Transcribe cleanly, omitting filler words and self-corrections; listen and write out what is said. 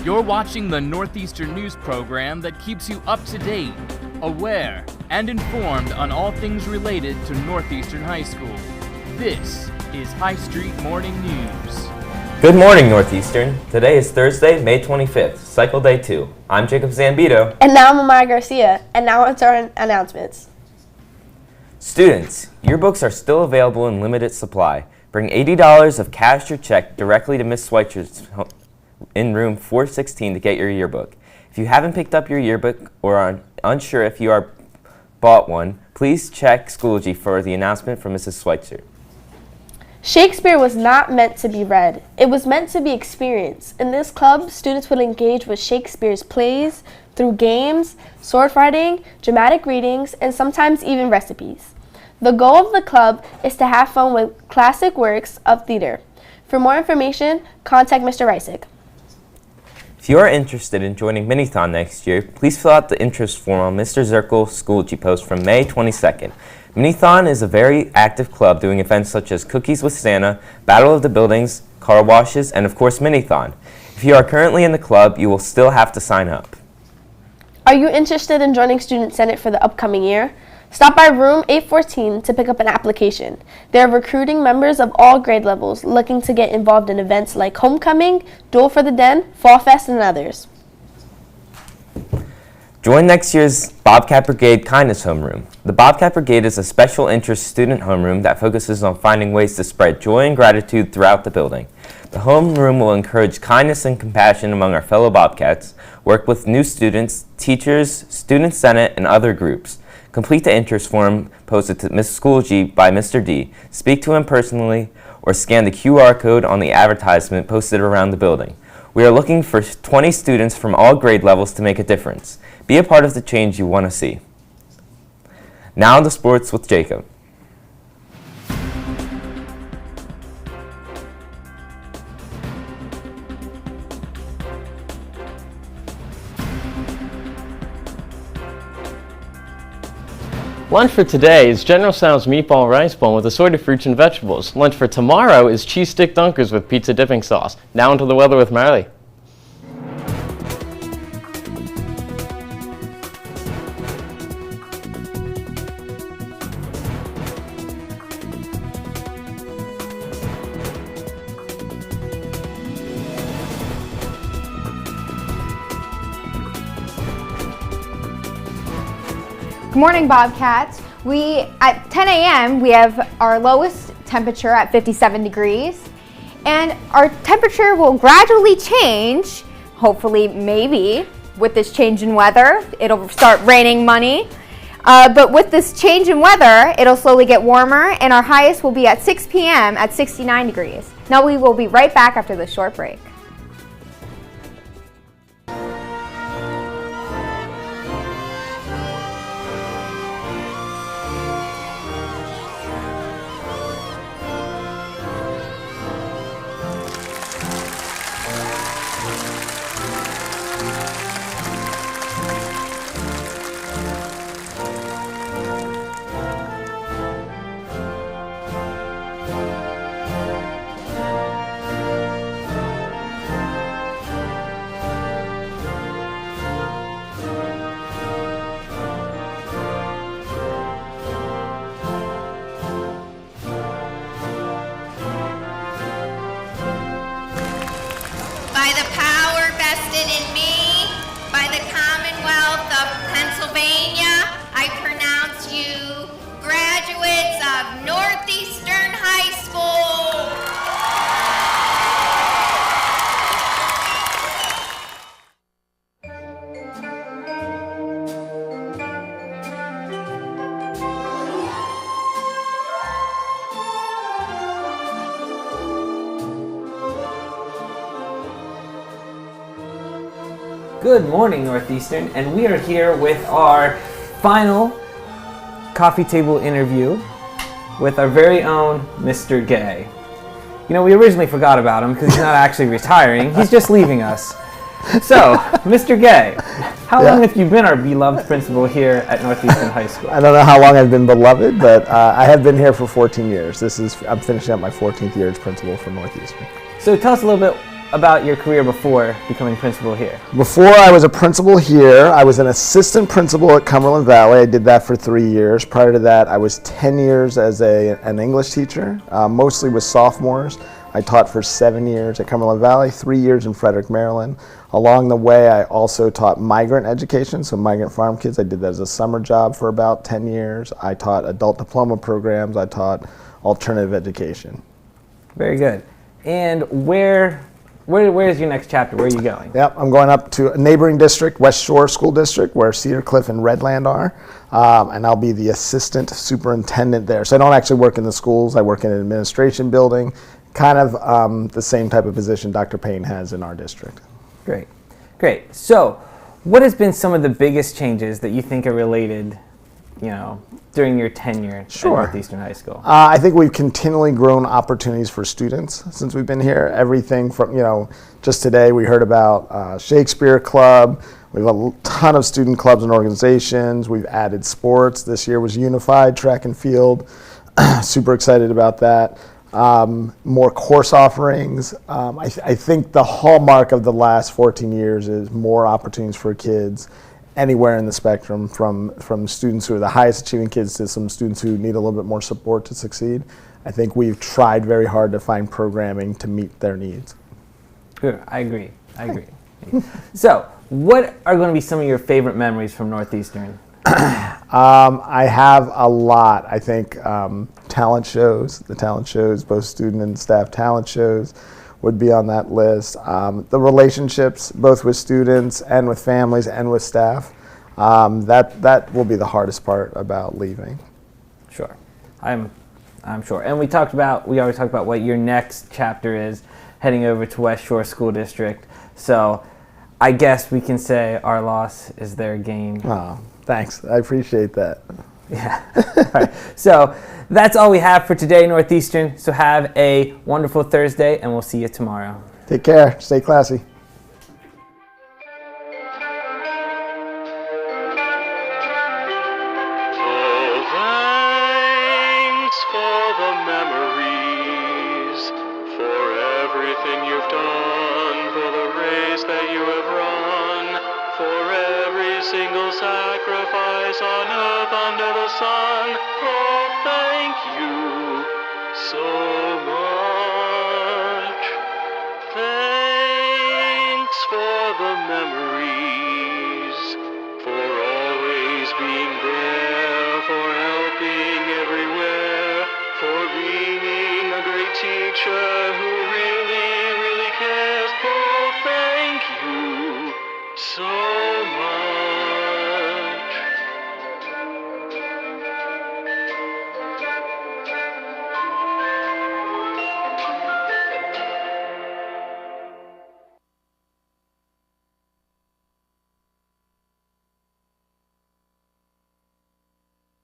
You're watching the Northeastern News program that keeps you up to date, aware, and informed on all things related to Northeastern High School. This is High Street Morning News. Good morning, Northeastern. Today is Thursday, May 25th, Cycle Day 2. I'm Jacob Zambito. And now I'm Amaya Garcia. And now it's our announcements. Students, yearbooks are still available in limited supply. Bring $80 of cash or check directly to Ms. Schweitzer's in room 416 to get your yearbook. If you haven't picked up your yearbook or are unsure if you are bought one, please check Schoology for the announcement from Mrs. Schweitzer. Shakespeare was not meant to be read. It was meant to be experienced. In this club, students would engage with Shakespeare's plays through games, sword fighting, dramatic readings, and sometimes even recipes. The goal of the club is to have fun with classic works of theater. For more information, contact Mr. Reisick. If you are interested in joining Minithon next year, please fill out the interest form on Mr. Zirkle's Schoology post from May 22nd. Minithon is a very active club doing events such as Cookies with Santa, Battle of the Buildings, car washes, and of course Minithon. If you are currently in the club, you will still have to sign up. Are you interested in joining Student Senate for the upcoming year? Stop by room 814 to pick up an application. They are recruiting members of all grade levels looking to get involved in events like Homecoming, Duel for the Den, Fall Fest, and others. Join next year's Bobcat Brigade Kindness Homeroom. The Bobcat Brigade is a special interest student homeroom that focuses on finding ways to spread joy and gratitude throughout the building. The homeroom will encourage kindness and compassion among our fellow Bobcats, work with new students, teachers, Student Senate, and other groups. Complete the interest form posted to Ms. Schoology by Mr. D, speak to him personally, or scan the QR code on the advertisement posted around the building. We are looking for 20 students from all grade levels to make a difference. Be a part of the change you want to see. Now to sports with Jacob. Lunch for today is General Tso's meatball rice bowl with assorted fruits and vegetables. Lunch for tomorrow is cheese stick dunkers with pizza dipping sauce. Now into the weather with Marley. Good morning, Bobcats. At 10 a.m. we have our lowest temperature at 57 degrees, and our temperature will gradually change, hopefully, maybe, with this change in weather. It'll start raining money, but with this change in weather, it'll slowly get warmer, and our highest will be at 6 p.m. at 69 degrees. Now we will be right back after this short break. By the power vested in me, by the Commonwealth of Pennsylvania, I pronounce you graduates of Northeastern High School. Good morning, Northeastern, and we are here with our final coffee table interview with our very own Mr. Gay. You know, we originally forgot about him because he's not actually retiring, he's just leaving us. So, Mr. Gay, how long have you been our beloved principal here at Northeastern High School? I don't know how long I've been beloved, but I have been here for 14 years. I'm finishing up my 14th year as principal for Northeastern. So tell us a little bit about your career before becoming principal here. Before I was a principal here, I was an assistant principal at Cumberland Valley. I did that for 3 years. Prior to that, I was 10 years as an English teacher, mostly with sophomores. I taught for 7 years at Cumberland Valley, 3 years in Frederick, Maryland. Along the way, I also taught migrant education, so migrant farm kids. I did that as a summer job for about 10 years. I taught adult diploma programs. I taught alternative education. Very good. And where is your next chapter? Where are you going? Yep, I'm going up to a neighboring district, West Shore School District, where Cedar Cliff and Redland are, and I'll be the assistant superintendent there. So I don't actually work in the schools. I work in an administration building, kind of the same type of position Dr. Payne has in our district. Great. Great. So what has been some of the biggest changes that you think are related, during your tenure at Northeastern High School? I think we've continually grown opportunities for students since we've been here. Everything from, just today we heard about Shakespeare Club. We have a ton of student clubs and organizations. We've added sports. This year was unified track and field. Super excited about that. More course offerings. I think the hallmark of the last 14 years is more opportunities for kids anywhere in the spectrum, from students who are the highest achieving kids to some students who need a little bit more support to succeed. I think we've tried very hard to find programming to meet their needs. Good. I agree. So what are going to be some of your favorite memories from Northeastern? I have a lot. I think the talent shows, both student and staff talent shows, would be on that list. The relationships, both with students and with families and with staff, that will be the hardest part about leaving. Sure, I'm sure. And we already talked about what your next chapter is, heading over to West Shore School District. So I guess we can say our loss is their gain. Oh, thanks. I appreciate that. Yeah. All right. So that's all we have for today, Northeastern. So have a wonderful Thursday, and we'll see you tomorrow. Take care. Stay classy. Thanks for the memories, for everything you've done, for the race that you have run, for every single sacrifice on earth under the sun. Oh, thank you so much. Thanks for the memories.